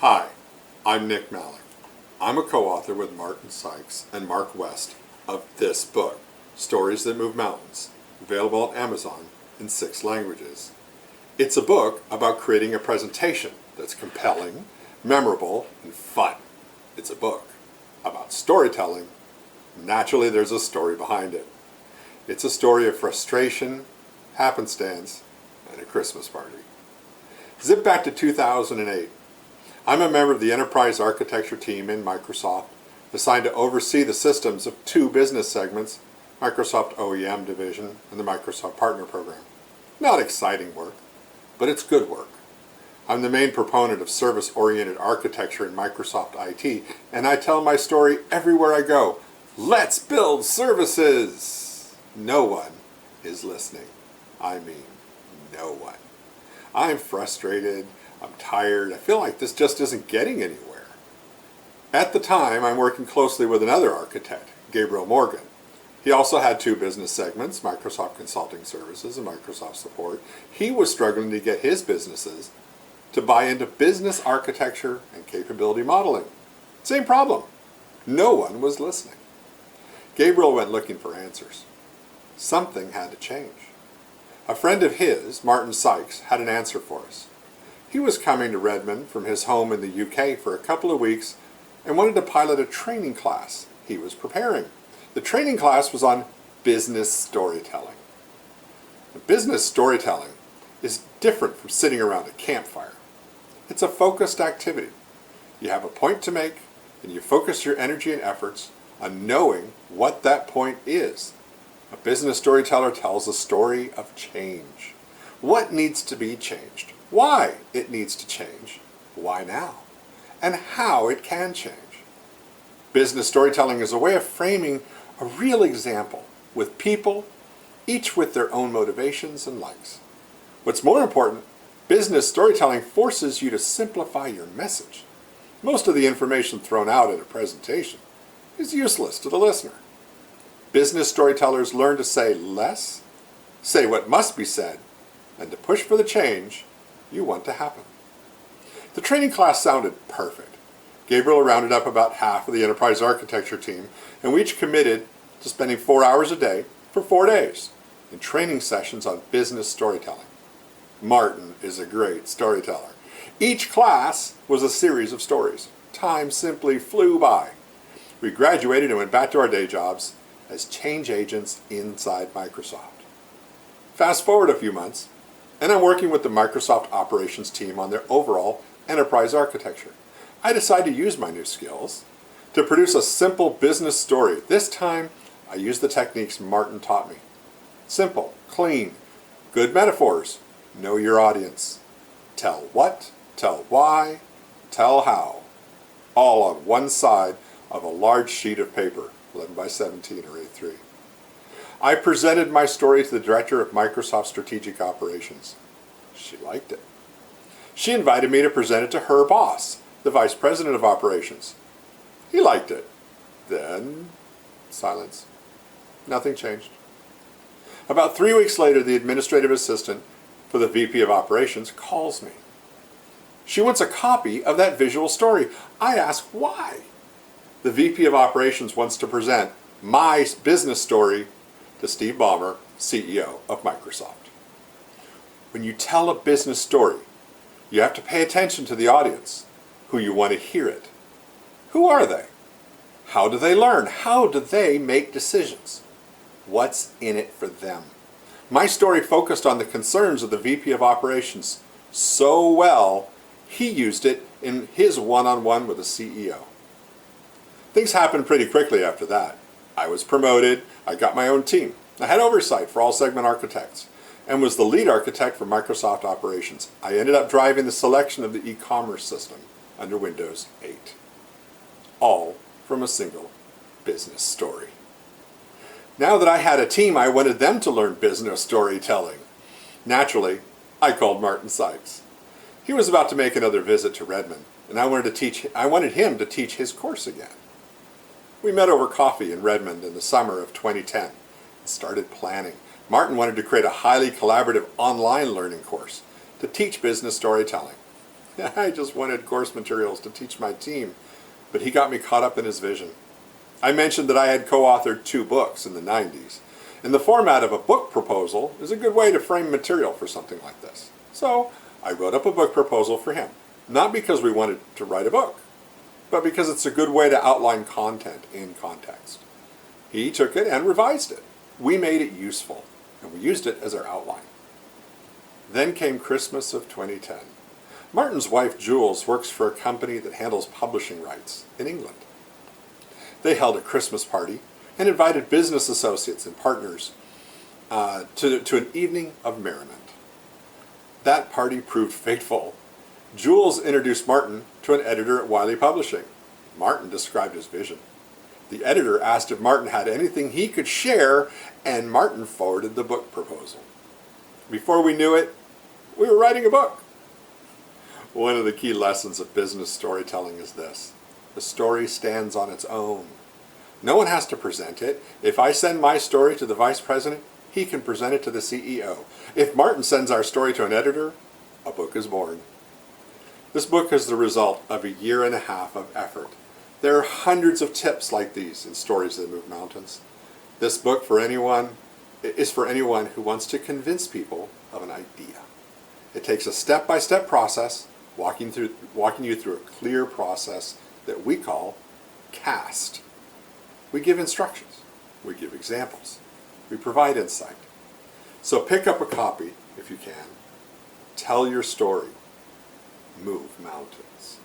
Hi, I'm Nick Malik. I'm a co-author with Martin Sykes and Mark West of this book, Stories That Move Mountains, available at Amazon in 6 languages. It's a book about creating a presentation that's compelling, memorable, and fun. It's a book about storytelling. Naturally, there's a story behind it. It's a story of frustration, happenstance, and a Christmas party. Zip back to 2008. I'm a member of the enterprise architecture team in Microsoft, assigned to oversee the systems of 2 business segments, Microsoft OEM division and the Microsoft Partner Program. Not exciting work, but it's good work. I'm the main proponent of service-oriented architecture in Microsoft IT, and I tell my story everywhere I go. Let's build services! No one is listening. I mean, no one. I'm frustrated. I'm tired. I feel like this just isn't getting anywhere. At the time, I'm working closely with another architect, Gabriel Morgan. He also had 2 business segments, Microsoft Consulting Services and Microsoft Support. He was struggling to get his businesses to buy into business architecture and capability modeling. Same problem. No one was listening. Gabriel went looking for answers. Something had to change. A friend of his, Martin Sykes, had an answer for us. He was coming to Redmond from his home in the UK for a couple of weeks and wanted to pilot a training class he was preparing. The training class was on business storytelling. Business storytelling is different from sitting around a campfire. It's a focused activity. You have a point to make, and you focus your energy and efforts on knowing what that point is. A business storyteller tells a story of change. What needs to be changed? Why it needs to change? Why now? And how it can change. Business storytelling is a way of framing a real example with people, each with their own motivations and likes. What's more important, business storytelling forces you to simplify your message. Most of the information thrown out in a presentation is useless to the listener. Business storytellers learn to say less, say what must be said, and to push for the change you want to happen. The training class sounded perfect. Gabriel rounded up about half of the enterprise architecture team, and we each committed to spending 4 hours a day for 4 days in training sessions on business storytelling. Martin is a great storyteller. Each class was a series of stories. Time simply flew by. We graduated and went back to our day jobs as change agents inside Microsoft. Fast forward a few months, and I'm working with the Microsoft operations team on their overall enterprise architecture. I decided to use my new skills to produce a simple business story. This time, I used the techniques Martin taught me. Simple, clean, good metaphors, know your audience. Tell what, tell why, tell how. All on one side of a large sheet of paper, 11 by 17 or A3. I presented my story to the director of Microsoft Strategic Operations. She liked it. She invited me to present it to her boss, the vice president of operations. He liked it. Then, silence. Nothing changed. About 3 weeks later, the administrative assistant for the VP of operations calls me. She wants a copy of that visual story. I ask why. The VP of operations wants to present my business story to Steve Ballmer, CEO of Microsoft. When you tell a business story, you have to pay attention to the audience, who you want to hear it. Who are they? How do they learn? How do they make decisions? What's in it for them? My story focused on the concerns of the VP of operations so well, he used it in his one-on-one with the CEO. Things happened pretty quickly after that. I was promoted, I got my own team. I had oversight for all segment architects and was the lead architect for Microsoft Operations. I ended up driving the selection of the e-commerce system under Windows 8. All from a single business story. Now that I had a team, I wanted them to learn business storytelling. Naturally, I called Martin Sykes. He was about to make another visit to Redmond, and I wanted him to teach his course again. We met over coffee in Redmond in the summer of 2010 and started planning. Martin wanted to create a highly collaborative online learning course to teach business storytelling. I just wanted course materials to teach my team, but he got me caught up in his vision. I mentioned that I had co-authored 2 books in the 90s, and the format of a book proposal is a good way to frame material for something like this. So I wrote up a book proposal for him, not because we wanted to write a book, but because it's a good way to outline content in context. He took it and revised it. We made it useful, and we used it as our outline. Then came Christmas of 2010. Martin's wife, Jules, works for a company that handles publishing rights in England. They held a Christmas party and invited business associates and partners to an evening of merriment. That party proved fateful. Jules introduced Martin to an editor at Wiley Publishing. Martin described his vision. The editor asked if Martin had anything he could share, and Martin forwarded the book proposal. Before we knew it, we were writing a book. One of the key lessons of business storytelling is this: the story stands on its own. No one has to present it. If I send my story to the vice president, he can present it to the CEO. If Martin sends our story to an editor, a book is born. This book is the result of a 1.5 years of effort. There are hundreds of tips like these in Stories That Move Mountains. This book is for anyone who wants to convince people of an idea. It takes a step-by-step process, walking you through a clear process that we call CAST. We give instructions, we give examples, we provide insight. So pick up a copy if you can. Tell your story. Move mountains.